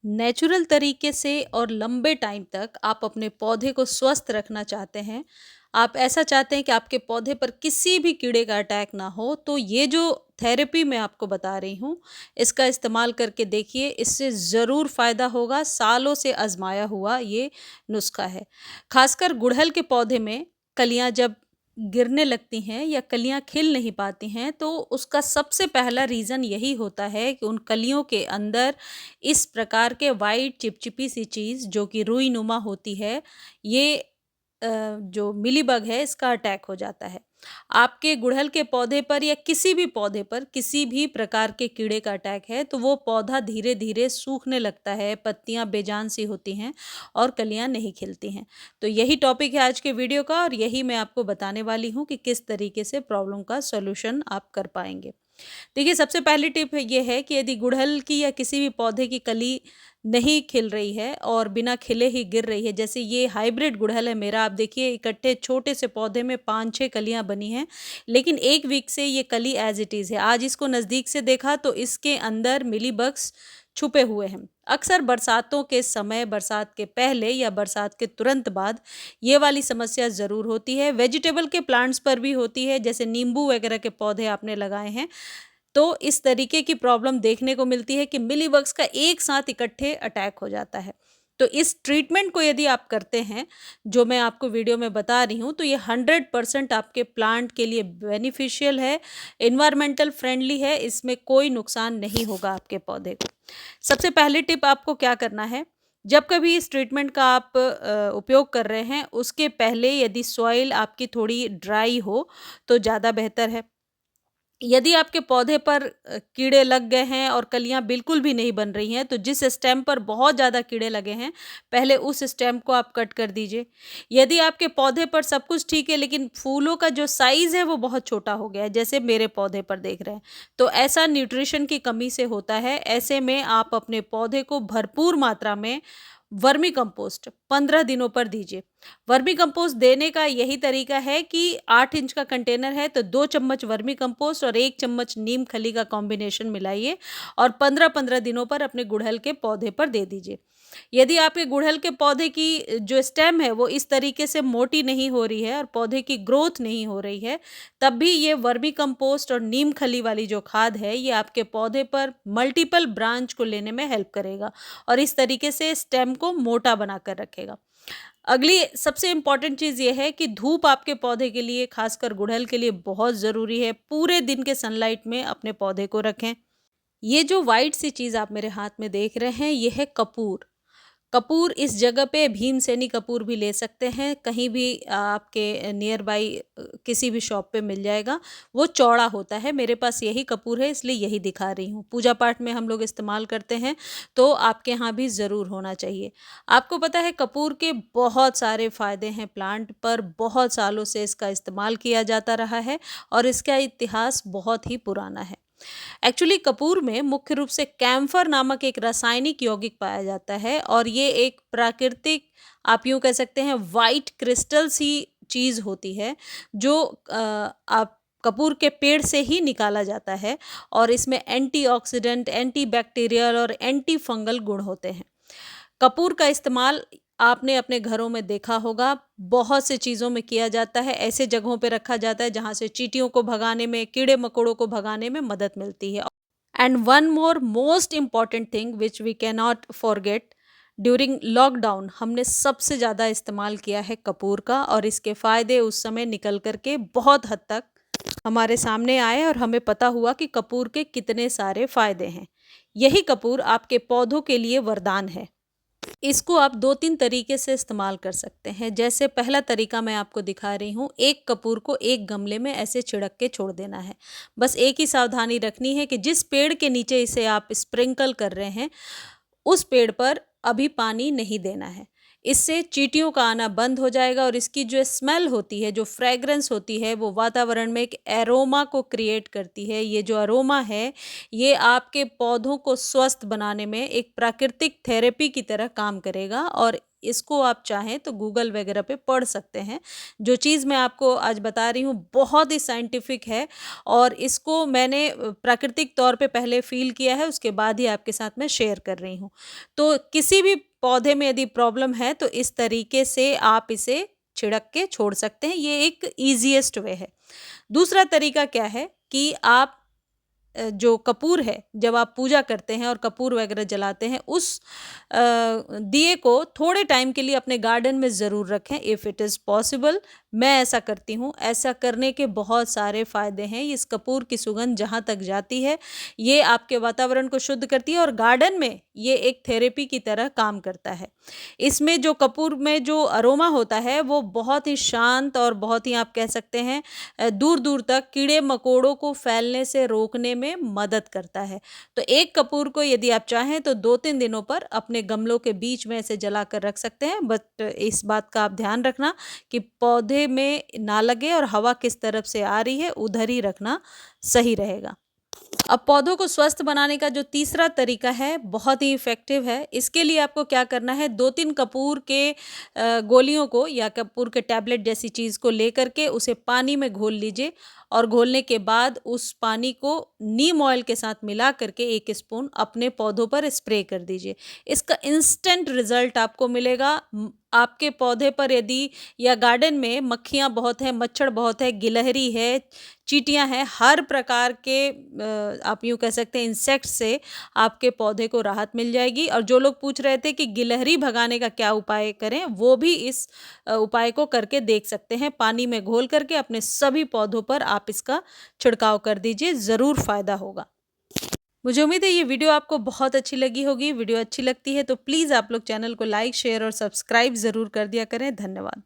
Natural तरीके से और लंबे टाइम तक आप अपने पौधे को स्वस्थ रखना चाहते हैं, आप ऐसा चाहते हैं कि आपके पौधे पर किसी भी कीड़े का अटैक ना हो, तो ये जो थेरेपी मैं आपको बता रही हूँ, इसका इस्तेमाल करके देखिए, इससे ज़रूर फ़ायदा होगा। सालों से आज़माया हुआ ये नुस्खा है। खासकर गुड़हल के पौधे में कलियाँ जब गिरने लगती हैं या कलियाँ खिल नहीं पाती हैं, तो उसका सबसे पहला रीज़न यही होता है कि उन कलियों के अंदर इस प्रकार के वाइट चिपचिपी सी चीज़ जो कि रुई नुमा होती है, ये जो मिलीबग है इसका अटैक हो जाता है। आपके गुड़हल के पौधे पर या किसी भी पौधे पर किसी भी प्रकार के कीड़े का अटैक है, तो वो पौधा धीरे-धीरे सूखने लगता है, पत्तियाँ बेजान सी होती हैं और कलियाँ नहीं खिलती हैं। तो यही टॉपिक है आज के वीडियो का और यही मैं आपको बताने वाली हूँ कि किस तरीके से प्रॉब्लम का सॉल्यूशन आप कर पाएँगे। देखिए, सबसे पहली टिप ये है कि यदि गुड़हल की या किसी भी पौधे की कली नहीं खिल रही है और बिना खिले ही गिर रही है, जैसे ये हाइब्रिड गुड़हल है मेरा, आप देखिए इकट्ठे छोटे से पौधे में 5-6 कलियाँ बनी हैं, लेकिन 1 वीक से ये कली एज़ इट इज़ है। आज इसको नज़दीक से देखा तो इसके अंदर मिलीबग्स छुपे हुए हैं। अक्सर बरसातों के समय, बरसात के पहले या बरसात के तुरंत बाद ये वाली समस्या ज़रूर होती है। वेजिटेबल के प्लांट्स पर भी होती है, जैसे नींबू वगैरह के पौधे आपने लगाए हैं, तो इस तरीके की प्रॉब्लम देखने को मिलती है कि मिलीबग्स का एक साथ इकट्ठे अटैक हो जाता है। तो इस ट्रीटमेंट को यदि आप करते हैं, जो मैं आपको वीडियो में बता रही हूँ, तो ये 100% आपके प्लांट के लिए बेनिफिशियल है, एनवायरमेंटल फ्रेंडली है, इसमें कोई नुकसान नहीं होगा आपके पौधे को। सबसे पहली टिप आपको क्या करना है, जब कभी इस ट्रीटमेंट का आप उपयोग कर रहे हैं, उसके पहले यदि सॉइल आपकी थोड़ी ड्राई हो, तो ज़्यादा बेहतर है। यदि आपके पौधे पर कीड़े लग गए हैं और कलियाँ बिल्कुल भी नहीं बन रही हैं, तो जिस स्टेम पर बहुत ज़्यादा कीड़े लगे हैं, पहले उस स्टेम को आप कट कर दीजिए। यदि आपके पौधे पर सब कुछ ठीक है, लेकिन फूलों का जो साइज़ है, वो बहुत छोटा हो गया है, जैसे मेरे पौधे पर देख रहे हैं, तो ऐसा न्यूट्रिशन की कमी से होता है। ऐसे में आप अपने पौधे को भरपूर मात्रा में वर्मी कंपोस्ट 15 दिनों पर दीजिए। वर्मी कंपोस्ट देने का यही तरीका है कि 8 इंच का कंटेनर है तो 2 चम्मच वर्मी कंपोस्ट और 1 चम्मच नीम खली का कॉम्बिनेशन मिलाइए और 15-15 दिनों पर अपने गुड़हल के पौधे पर दे दीजिए। यदि आपके गुड़हल के पौधे की जो स्टेम है वो इस तरीके से मोटी नहीं हो रही है और पौधे की ग्रोथ नहीं हो रही है, तब भी ये वर्मी कंपोस्ट और नीम खली वाली जो खाद है, ये आपके पौधे पर मल्टीपल ब्रांच को लेने में हेल्प करेगा और इस तरीके से स्टेम को मोटा बनाकर रखेगा। अगली सबसे इम्पोर्टेंट चीज़ ये है कि धूप आपके पौधे के लिए, खासकर गुड़हल के लिए बहुत ज़रूरी है। पूरे दिन के सनलाइट में अपने पौधे को रखें। ये जो व्हाइट सी चीज़ आप मेरे हाथ में देख रहे हैं, ये है कपूर। कपूर इस जगह पे भीमसेनी कपूर भी ले सकते हैं, कहीं भी आपके नियर बाई किसी भी शॉप पे मिल जाएगा। वो चौड़ा होता है, मेरे पास यही कपूर है इसलिए यही दिखा रही हूँ। पूजा पाठ में हम लोग इस्तेमाल करते हैं, तो आपके यहाँ भी ज़रूर होना चाहिए। आपको पता है कपूर के बहुत सारे फ़ायदे हैं प्लांट पर, बहुत सालों से इसका इस्तेमाल किया जाता रहा है और इसका इतिहास बहुत ही पुराना है। एक्चुअली कपूर में मुख्य रूप से कैम्फर नामक एक रासायनिक यौगिक पाया जाता है और ये एक प्राकृतिक, आप यूँ कह सकते हैं, वाइट क्रिस्टल सी चीज़ होती है जो आप कपूर के पेड़ से ही निकाला जाता है और इसमें एंटीऑक्सीडेंट, एंटीबैक्टीरियल और एंटी फंगल गुण होते हैं। कपूर का इस्तेमाल आपने अपने घरों में देखा होगा, बहुत से चीज़ों में किया जाता है, ऐसे जगहों पे रखा जाता है जहाँ से चींटियों को भगाने में, कीड़े-मकोड़ों को भगाने में मदद मिलती है। And one more most important thing which we can not forget, during lockdown हमने सबसे ज़्यादा इस्तेमाल किया है कपूर का और इसके फ़ायदे उस समय निकल कर के बहुत हद तक हमारे सामने आए और हमें पता हुआ कि कपूर के कितने सारे फ़ायदे हैं। यही कपूर आपके पौधों के लिए वरदान है। इसको आप 2-3 तरीके से इस्तेमाल कर सकते हैं। जैसे पहला तरीका मैं आपको दिखा रही हूँ, एक कपूर को एक गमले में ऐसे छिड़क के छोड़ देना है। बस एक ही सावधानी रखनी है कि जिस पेड़ के नीचे इसे आप स्प्रिंकल कर रहे हैं, उस पेड़ पर अभी पानी नहीं देना है। इससे चींटियों का आना बंद हो जाएगा और इसकी जो स्मेल होती है, जो फ्रेग्रेंस होती है, वो वातावरण में एक एरोमा को क्रिएट करती है। ये जो अरोमा है, ये आपके पौधों को स्वस्थ बनाने में एक प्राकृतिक थेरेपी की तरह काम करेगा और इसको आप चाहें तो गूगल वगैरह पे पढ़ सकते हैं। जो चीज़ मैं आपको आज बता रही हूँ बहुत ही साइंटिफिक है और इसको मैंने प्राकृतिक तौर पे पहले फ़ील किया है, उसके बाद ही आपके साथ मैं शेयर कर रही हूँ। तो किसी भी पौधे में यदि प्रॉब्लम है तो इस तरीके से आप इसे छिड़क के छोड़ सकते हैं, ये एक ईज़ीएस्ट वे है। दूसरा तरीका क्या है कि आप जो कपूर है, जब आप पूजा करते हैं और कपूर वगैरह जलाते हैं, उस दिए को थोड़े टाइम के लिए अपने गार्डन में ज़रूर रखें इफ़ इट इज़ पॉसिबल। मैं ऐसा करती हूँ, ऐसा करने के बहुत सारे फ़ायदे हैं। इस कपूर की सुगंध जहाँ तक जाती है, ये आपके वातावरण को शुद्ध करती है और गार्डन में ये एक थेरेपी की तरह काम करता है। इसमें जो कपूर में जो अरोमा होता है, वो बहुत ही शांत और बहुत ही आप कह सकते हैं दूर-दूर तक कीड़े-मकोड़ों को फैलने से रोकने में मदद करता है। तो एक कपूर को यदि आप चाहें तो 2-3 दिनों पर अपने गमलों के बीच में ऐसे जलाकर रख सकते हैं, बट इस बात का आप ध्यान रखना कि पौधे में ना लगे और हवा किस तरफ से आ रही है, उधर ही रखना सही रहेगा। अब पौधों को स्वस्थ बनाने का जो तीसरा तरीका है बहुत ही इफ़ेक्टिव है। इसके लिए आपको क्या करना है, 2-3 कपूर के गोलियों को या कपूर के टैबलेट जैसी चीज़ को लेकर के उसे पानी में घोल लीजिए और घोलने के बाद उस पानी को नीम ऑयल के साथ मिला करके 1 स्पून अपने पौधों पर स्प्रे कर दीजिए। इसका इंस्टेंट रिज़ल्ट आपको मिलेगा। आपके पौधे पर यदि या गार्डन में मक्खियाँ बहुत हैं, मच्छर बहुत है, गिलहरी है, चींटियाँ हैं, हर प्रकार के आप यूँ कह सकते हैं इंसेक्ट से आपके पौधे को राहत मिल जाएगी। और जो लोग पूछ रहे थे कि गिलहरी भगाने का क्या उपाय करें, वो भी इस उपाय को करके देख सकते हैं। पानी में घोल करके अपने सभी पौधों पर आप इसका छिड़काव कर दीजिए, ज़रूर फ़ायदा होगा। मुझे उम्मीद है ये वीडियो आपको बहुत अच्छी लगी होगी। वीडियो अच्छी लगती है तो प्लीज़ आप लोग चैनल को लाइक, शेयर और सब्सक्राइब ज़रूर कर दिया करें। धन्यवाद।